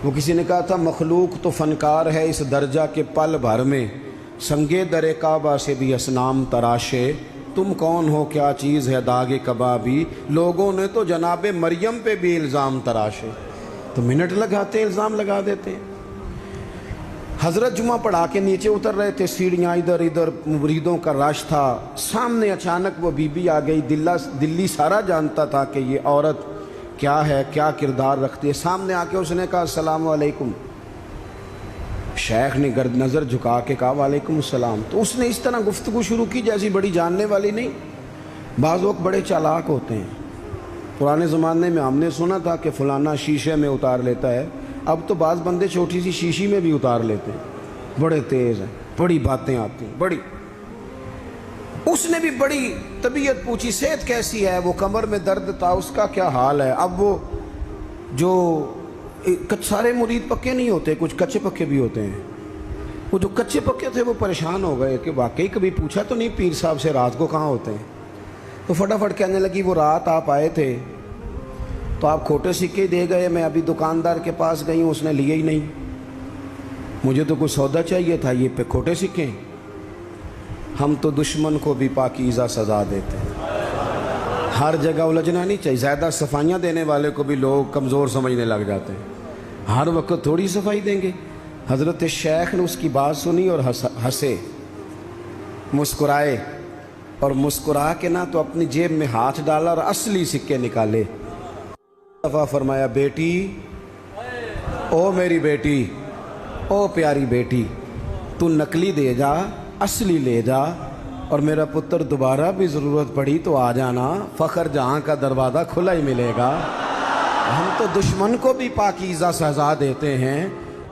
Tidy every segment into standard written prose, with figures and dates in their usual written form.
وہ کسی نے کہا تھا مخلوق تو فنکار ہے اس درجہ کے پل بھر میں، سنگے در کعبہ سے بھی اصنام تراشے، تم کون ہو کیا چیز ہے داغ کبابی، لوگوں نے تو جناب مریم پہ بھی الزام تراشے۔ تو منٹ لگاتے الزام لگا دیتے ہیں۔ حضرت جمعہ پڑھا کے نیچے اتر رہے تھے، سیڑھیاں ادھر ادھر، مریدوں کا رش تھا، سامنے اچانک وہ بی بی آ گئی۔ دلی سارا جانتا تھا کہ یہ عورت کیا ہے، کیا کردار رکھتی ہے۔ سامنے آ کے اس نے کہا السلام علیکم۔ شیخ نے گرد نظر جھکا کے کہا وعلیکم السلام۔ تو اس نے اس طرح گفتگو شروع کی جیسی بڑی جاننے والی نہیں۔ بعض لوگ بڑے چالاک ہوتے ہیں۔ پرانے زمانے میں ہم نے سنا تھا کہ فلانا شیشے میں اتار لیتا ہے، اب تو بعض بندے چھوٹی سی شیشی میں بھی اتار لیتے ہیں، بڑے تیز ہیں، بڑی باتیں آتی ہیں بڑی۔ اس نے بھی بڑی طبیعت پوچھی، صحت کیسی ہے، وہ کمر میں درد تھا، اس کا کیا حال ہے۔ اب وہ جو سارے مرید پکے نہیں ہوتے، کچھ کچے پکے بھی ہوتے ہیں۔ وہ جو کچے پکے تھے وہ پریشان ہو گئے کہ واقعی کبھی پوچھا تو نہیں پیر صاحب سے رات کو کہاں ہوتے ہیں۔ تو فٹافٹ کہنے لگی وہ رات آپ آئے تھے تو آپ کھوٹے سکے دے گئے، میں ابھی دکاندار کے پاس گئی ہوں، اس نے لیے ہی نہیں، مجھے تو کوئی سودا چاہیے تھا، یہ پہ کھوٹے سکے۔ ہم تو دشمن کو بھی پاکیزہ سزا دیتے ہیں۔ ہر جگہ الجھنا نہیں چاہیے، زیادہ صفائیاں دینے والے کو بھی لوگ کمزور سمجھنے لگ جاتے ہیں۔ ہر وقت تھوڑی صفائی دیں گے۔ حضرت شیخ نے اس کی بات سنی اور ہنسے، مسکرائے، اور مسکرا کے نہ تو اپنی جیب میں ہاتھ ڈالا اور اصلی سکے نکالے۔ دفعہ فرمایا بیٹی، او میری بیٹی، او پیاری بیٹی، تو نقلی دے جا، اصلی لے جا، اور میرا پتر دوبارہ بھی ضرورت پڑی تو آ جانا، فخر جہاں کا دروازہ کھلا ہی ملے گا۔ ہم تو دشمن کو بھی پاکیزہ سزا دیتے ہیں۔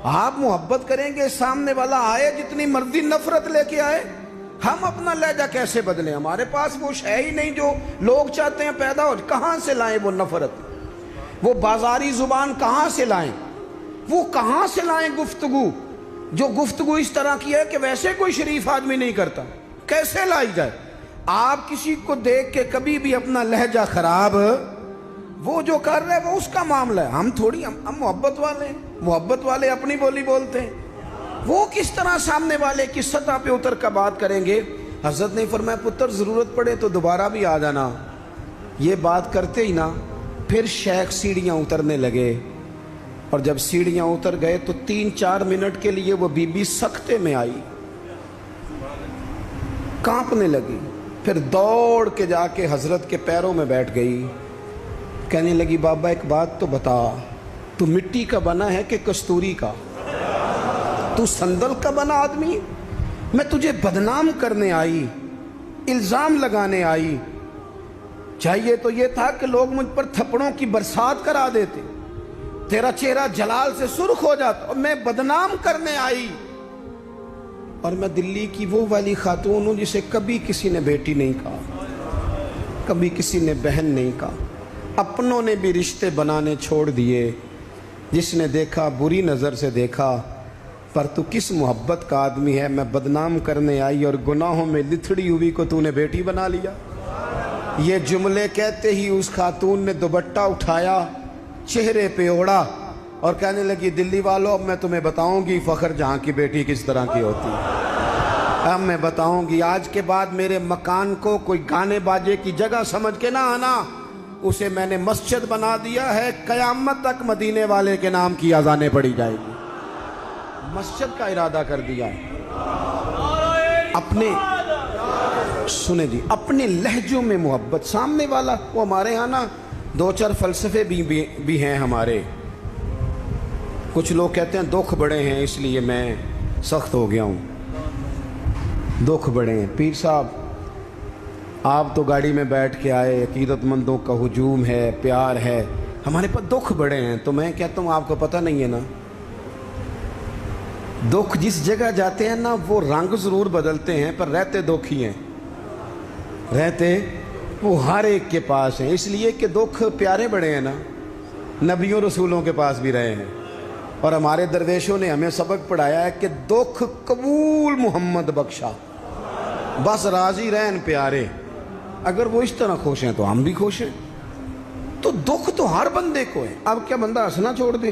آپ محبت کریں گے، سامنے والا آئے جتنی مرضی نفرت لے کے آئے، ہم اپنا لہجہ کیسے بدلیں؟ ہمارے پاس وہ ہے ہی نہیں جو لوگ چاہتے ہیں پیدا ہو۔ کہاں سے لائیں وہ نفرت، وہ بازاری زبان کہاں سے لائیں، وہ کہاں سے لائیں گفتگو جو گفتگو اس طرح کی ہے کہ ویسے کوئی شریف آدمی نہیں کرتا، کیسے لائی جائے؟ آپ کسی کو دیکھ کے کبھی بھی اپنا لہجہ خراب، وہ جو کر رہے وہ اس کا معاملہ ہے، ہم تھوڑی، ہم محبت والے ہیں، محبت والے اپنی بولی بولتے ہیں۔ وہ کس طرح سامنے والے کی سطح پہ اتر کر بات کریں گے؟ حضرت نے فرمایا پتر ضرورت پڑے تو دوبارہ بھی آ جانا۔ یہ بات کرتے ہی نا پھر شیخ سیڑھیاں اترنے لگے، اور جب سیڑھیاں اتر گئے تو 3-4 منٹ کے لیے وہ بی بی سکتے میں آئی، کانپنے لگی، پھر دوڑ کے جا کے حضرت کے پیروں میں بیٹھ گئی، کہنے لگی بابا ایک بات تو بتا، تو مٹی کا بنا ہے کہ کستوری کا؟ تو سندل کا بنا آدمی؟ میں تجھے بدنام کرنے آئی، الزام لگانے آئی، چاہیے تو یہ تھا کہ لوگ مجھ پر تھپڑوں کی برسات کرا دیتے، تیرا چہرہ جلال سے سرخ ہو جاتا، اور میں بدنام کرنے آئی۔ اور میں دلی کی وہ والی خاتون ہوں جسے کبھی کسی نے بیٹی نہیں کہا، کبھی کسی نے بہن نہیں کہا، اپنوں نے بھی رشتے بنانے چھوڑ دیے، جس نے دیکھا بری نظر سے دیکھا، پر تو کس محبت کا آدمی ہے، میں بدنام کرنے آئی اور گناہوں میں لتھڑی ہوئی کو تو نے بیٹی بنا لیا۔ یہ جملے کہتے ہی اس خاتون نے دوپٹہ اٹھایا، چہرے پہ اوڑا، اور کہنے لگی دلی والوں اب میں تمہیں بتاؤں گی فخر جہاں کی بیٹی کس طرح کی ہوتی ہے، اب میں بتاؤں گی۔ آج کے بعد میرے مکان کو کوئی گانے باجے کی جگہ سمجھ کے نہ آنا، اسے میں نے مسجد بنا دیا ہے، قیامت تک مدینے والے کے نام کی اذانیں پڑھی جائے گی، مسجد کا ارادہ کر دیا ہے۔ اپنے سنیں جی، اپنے لہجوں میں محبت، سامنے والا وہ ہمارے ہاں نا 2-4 فلسفے بھی ہیں ہمارے۔ کچھ لوگ کہتے ہیں دکھ بڑے ہیں اس لیے میں سخت ہو گیا ہوں، دکھ بڑے ہیں۔ پیر صاحب آپ تو گاڑی میں بیٹھ کے آئے، عقیدت مندوں کا ہجوم ہے، پیار ہے، ہمارے پاس دکھ بڑے ہیں، تو میں کہتا ہوں آپ کو پتہ نہیں ہے نا، دکھ جس جگہ جاتے ہیں نا وہ رنگ ضرور بدلتے ہیں پر رہتے دکھ ہی ہیں، رہتے وہ ہر ایک کے پاس ہیں، اس لیے کہ دکھ پیارے بڑے ہیں نا، نبیوں رسولوں کے پاس بھی رہے ہیں، اور ہمارے درویشوں نے ہمیں سبق پڑھایا ہے کہ دکھ قبول محمد بخشا، بس راضی رہن پیارے، اگر وہ اس طرح خوش ہیں تو ہم بھی خوش ہیں۔ تو دکھ تو ہر بندے کو ہے، اب کیا بندہ ہنسنا چھوڑ دے؟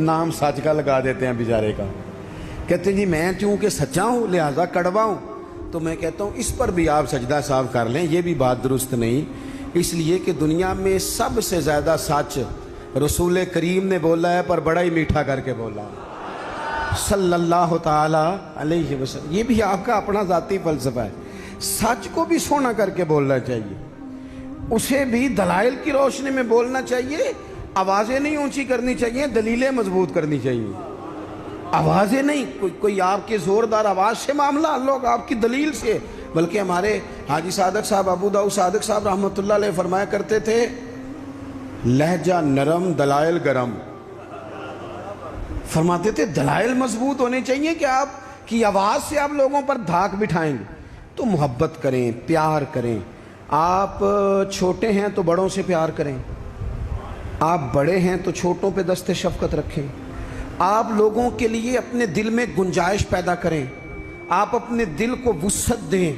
نام سچ کا لگا دیتے ہیں بیچارے کا. کہتے ہیں جی میں چونکہ سچا ہوں لہٰذا کڑوا ہوں. تو میں کہتا ہوں اس پر بھی آپ سجدہ صاحب کر لیں, یہ بھی بات درست نہیں. اس لیے کہ دنیا میں سب سے زیادہ سچ رسول کریم نے بولا ہے, پر بڑا ہی میٹھا کر کے بولا صلی اللہ تعالی علیہ وسلم. یہ بھی آپ کا اپنا ذاتی فلسفہ ہے. سچ کو بھی سونا کر کے بولنا چاہیے, اسے بھی دلائل کی روشنی میں بولنا چاہیے. آوازیں نہیں اونچی کرنی چاہیے, دلیلیں مضبوط کرنی چاہیے. آوازیں نہیں, کوئی آپ کے زوردار آواز سے معاملہ, لوگ آپ کی دلیل سے. بلکہ ہمارے حاجی صادق صاحب, ابو داؤد صادق صاحب رحمۃ اللہ علیہ فرمایا کرتے تھے لہجہ نرم دلائل گرم. فرماتے تھے دلائل مضبوط ہونے چاہیے کہ آپ کی آواز سے آپ لوگوں پر دھاک بٹھائیں گے. تو محبت کریں, پیار کریں. آپ چھوٹے ہیں تو بڑوں سے پیار کریں, آپ بڑے ہیں تو چھوٹوں پہ دست شفقت رکھیں. آپ لوگوں کے لیے اپنے دل میں گنجائش پیدا کریں, آپ اپنے دل کو وسعت دیں,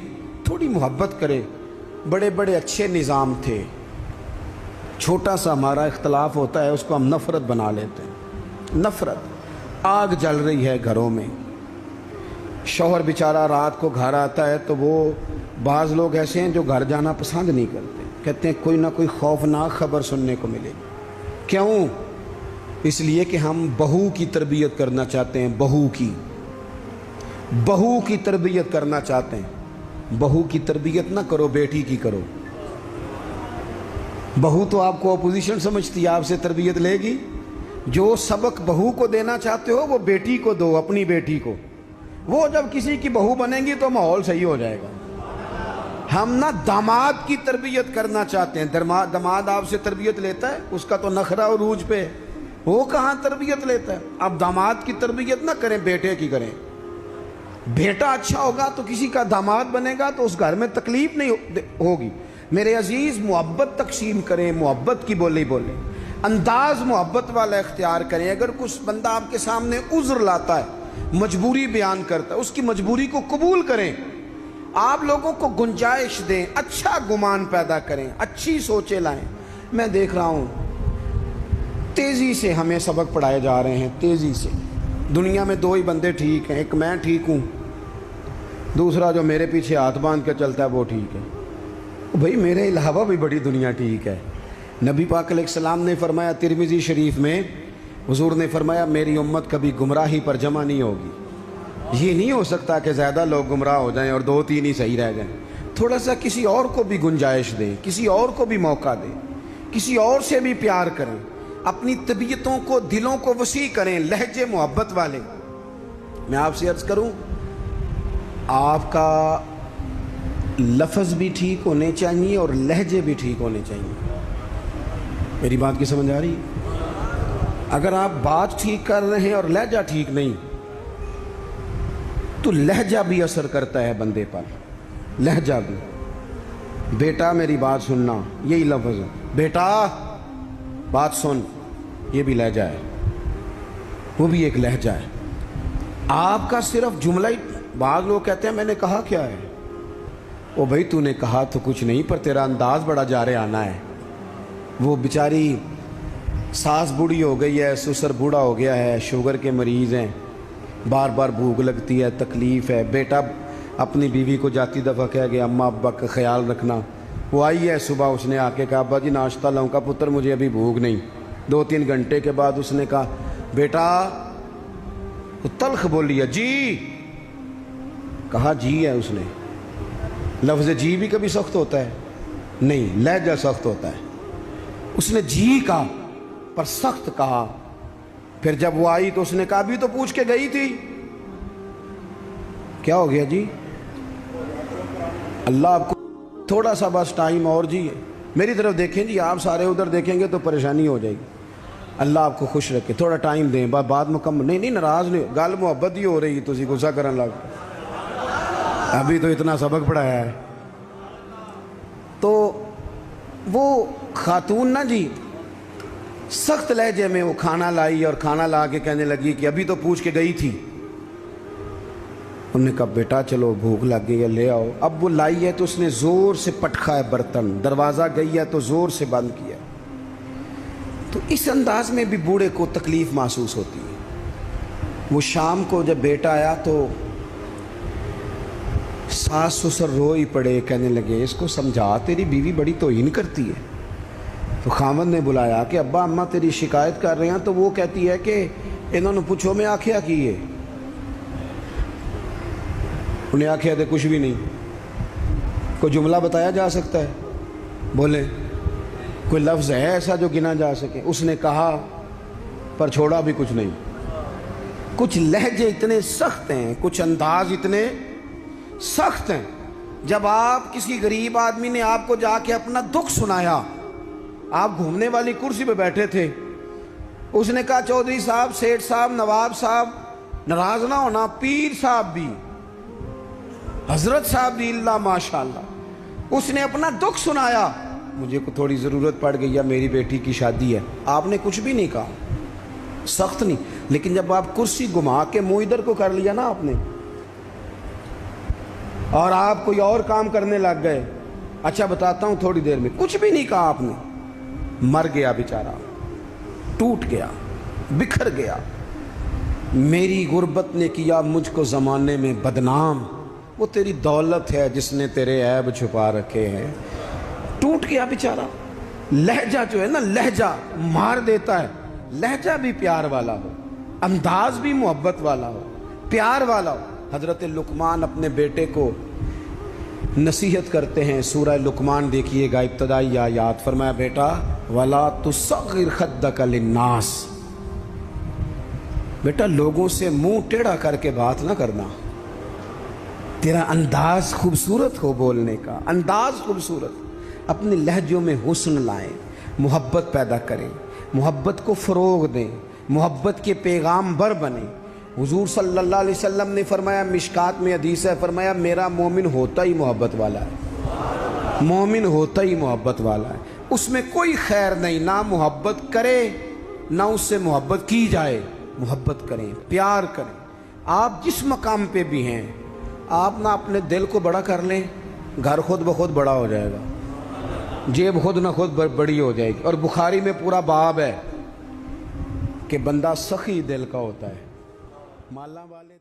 تھوڑی محبت کریں. بڑے بڑے اچھے نظام تھے, چھوٹا سا ہمارا اختلاف ہوتا ہے اس کو ہم نفرت بنا لیتے ہیں. نفرت, آگ جل رہی ہے گھروں میں, شوہر بیچارہ رات کو گھر آتا ہے تو وہ بعض لوگ ایسے ہیں جو گھر جانا پسند نہیں کرتے, کہتے ہیں کوئی نہ کوئی خوفناک خبر سننے کو ملے گی. کیوں؟ اس لیے کہ ہم بہو کی تربیت کرنا چاہتے ہیں. بہو کی تربیت کرنا چاہتے ہیں. بہو کی تربیت نہ کرو, بیٹی کی کرو. بہو تو آپ کو اپوزیشن سمجھتی ہے, آپ سے تربیت لے گی. جو سبق بہو کو دینا چاہتے ہو وہ بیٹی کو دو, اپنی بیٹی کو. وہ جب کسی کی بہو بنے گی تو ماحول صحیح ہو جائے گا. ہم نہ داماد کی تربیت کرنا چاہتے ہیں. داماد آپ سے تربیت لیتا ہے, اس کا تو نخرہ اور عروج پہ, وہ کہاں تربیت لیتا ہے. اب داماد کی تربیت نہ کریں, بیٹے کی کریں. بیٹا اچھا ہوگا تو کسی کا داماد بنے گا تو اس گھر میں تکلیف نہیں ہوگی. میرے عزیز, محبت تقسیم کریں, محبت کی بولی بولیں, انداز محبت والا اختیار کریں. اگر کچھ بندہ آپ کے سامنے عذر لاتا ہے, مجبوری بیان کرتا ہے, اس کی مجبوری کو قبول کریں. آپ لوگوں کو گنجائش دیں, اچھا گمان پیدا کریں, اچھی سوچیں لائیں. میں دیکھ رہا ہوں تیزی سے ہمیں سبق پڑھائے جا رہے ہیں, تیزی سے. دنیا میں دو ہی بندے ٹھیک ہیں, ایک میں ٹھیک ہوں, دوسرا جو میرے پیچھے ہاتھ باندھ کے چلتا ہے وہ ٹھیک ہے. بھئی میرے علاوہ بھی بڑی دنیا ٹھیک ہے. نبی پاک علیہ السلام نے فرمایا ترمذی شریف میں, حضور نے فرمایا میری امت کبھی گمراہی پر جمع نہیں ہوگی. یہ نہیں ہو سکتا کہ زیادہ لوگ گمراہ ہو جائیں اور 2-3 ہی صحیح رہ جائیں. تھوڑا سا کسی اور کو بھی گنجائش دیں, کسی اور کو بھی موقع دیں, کسی اور سے بھی پیار کریں. اپنی طبیعتوں کو, دلوں کو وسیع کریں, لہجے محبت والے. میں آپ سے عرض کروں, آپ کا لفظ بھی ٹھیک ہونے چاہیے اور لہجے بھی ٹھیک ہونے چاہیے. میری بات کی سمجھ آ رہی ہے؟ اگر آپ بات ٹھیک کر رہے ہیں اور لہجہ ٹھیک نہیں تو لہجہ بھی اثر کرتا ہے بندے پر. لہجہ بھی. بیٹا میری بات سننا, یہی لفظ ہے. بیٹا بات سن, یہ بھی لہجہ ہے, وہ بھی ایک لہجہ ہے. آپ کا صرف جملہ ہی, بعض لوگ کہتے ہیں میں نے کہا کیا ہے. او بھائی تو نے کہا تو کچھ نہیں, پر تیرا انداز بڑا جارے آنا ہے. وہ بیچاری ساس بوڑھی ہو گئی ہے, سسر بوڑھا ہو گیا ہے, شوگر کے مریض ہیں, بار بار بھوک لگتی ہے, تکلیف ہے. بیٹا اپنی بیوی کو جاتی دفعہ کہہ گیا اماں ابا کا خیال رکھنا. وہ آئی ہے صبح, اس نے آ کے کہا ابا جی ناشتہ لاؤں کا پتر, مجھے ابھی بھوک نہیں. 2-3 گھنٹے کے بعد اس نے کہا بیٹا, وہ تلخ بولی ہے, جی. کہا جی ہے اس نے. لفظ جی بھی کبھی سخت ہوتا ہے نہیں, لہجہ سخت ہوتا ہے. اس نے جی کہا پر سخت کہا. پھر جب وہ آئی تو اس نے کہا بھی تو پوچھ کے گئی تھی. کیا ہو گیا جی؟ اللہ آپ کو تھوڑا سا بس ٹائم اور جی, میری طرف دیکھیں جی, آپ سارے ادھر دیکھیں گے تو پریشانی ہو جائے گی. اللہ آپ کو خوش رکھے, تھوڑا ٹائم دیں, بات مکمل نہیں ناراض نہیں, گل محبت ہی ہو رہی, تسی غصہ کرن لگ, ابھی تو اتنا سبق پڑھایا ہے. تو وہ خاتون نا جی سخت لہجے میں وہ کھانا لائی اور کھانا لا کے کہنے لگی کہ ابھی تو پوچھ کے گئی تھی. انہوں نے کہا بیٹا چلو بھوک لگ گئی ہے لے آؤ. اب وہ لائی ہے تو اس نے زور سے پٹکا ہے برتن, دروازہ گئی ہے تو زور سے بند کیا. تو اس انداز میں بھی بوڑھے کو تکلیف محسوس ہوتی ہے۔ وہ شام کو جب بیٹا آیا تو ساس سسر رو ہی پڑے، کہنے لگے اس کو سمجھا، تیری بیوی بڑی توہین کرتی ہے۔ تو خاوند نے بلایا کہ ابا اماں تیری شکایت کر رہے ہیں، تو وہ کہتی ہے کہ انہوں نے پوچھو میں آکھیا کی ہے، انہیں آکھیا تھے کچھ بھی نہیں۔ کوئی جملہ بتایا جا سکتا ہے؟ بولیں، کوئی لفظ ہے ایسا جو گنا جا سکے؟ اس نے کہا پر چھوڑا بھی کچھ نہیں۔ کچھ لہجے اتنے سخت ہیں، کچھ انداز اتنے سخت ہیں۔ جب آپ کسی غریب آدمی نے آپ کو جا کے اپنا دکھ سنایا، آپ گھومنے والی کرسی پہ بیٹھے تھے، اس نے کہا چودھری صاحب، سیٹھ صاحب، نواب صاحب ناراض نہ ہونا، پیر صاحب بھی، حضرت صاحب بھی، اللہ ماشاءاللہ، اس نے اپنا دکھ سنایا، مجھے کو تھوڑی ضرورت پڑ گئی ہے، میری بیٹی کی شادی ہے۔ آپ نے کچھ بھی نہیں کہا، سخت نہیں۔ لیکن جب آپ کرسی گھما کے منہ ادھر کو کر لیا نا آپ نے، اور آپ کوئی اور کام کرنے لگ گئے، اچھا بتاتا ہوں، تھوڑی دیر میں کچھ بھی نہیں کہا آپ نے، مر گیا بیچارہ، ٹوٹ گیا، بکھر گیا۔ میری غربت نے کیا مجھ کو زمانے میں بدنام، وہ تیری دولت ہے جس نے تیرے عیب چھپا رکھے ہیں۔ ٹوٹ گیا بیچارہ۔ لہجہ جو ہے نا، لہجہ مار دیتا ہے۔ لہجہ بھی پیار والا ہو، انداز بھی محبت والا ہو، پیار والا ہو۔ حضرت لقمان اپنے بیٹے کو نصیحت کرتے ہیں، سورہ لقمان دیکھیے گا، ابتدائی آیات، فرمایا بیٹا وَلَا تُصَغِّرْ خَدَّكَ لِلنَّاسِ، بیٹا لوگوں سے منہ ٹیڑھا کر کے بات نہ کرنا، تیرا انداز خوبصورت ہو، بولنے کا انداز خوبصورت، اپنے لہجوں میں حسن لائیں، محبت پیدا کریں، محبت کو فروغ دیں، محبت کے پیغام بر بنیں۔ حضور صلی اللہ علیہ وسلم نے فرمایا، مشکات میں حدیث ہے، فرمایا میرا مومن ہوتا ہی محبت والا ہے، مومن ہوتا ہی محبت والا ہے، اس میں کوئی خیر نہیں، نہ محبت کرے نہ اس سے محبت کی جائے۔ محبت کریں، پیار کریں۔ آپ جس مقام پہ بھی ہیں، آپ نہ اپنے دل کو بڑا کر لیں، گھر خود بخود بڑا ہو جائے گا، جیب خود نہ خود بڑی ہو جائے گی۔ اور بخاری میں پورا باب ہے کہ بندہ سخی دل کا ہوتا ہے، مالا والے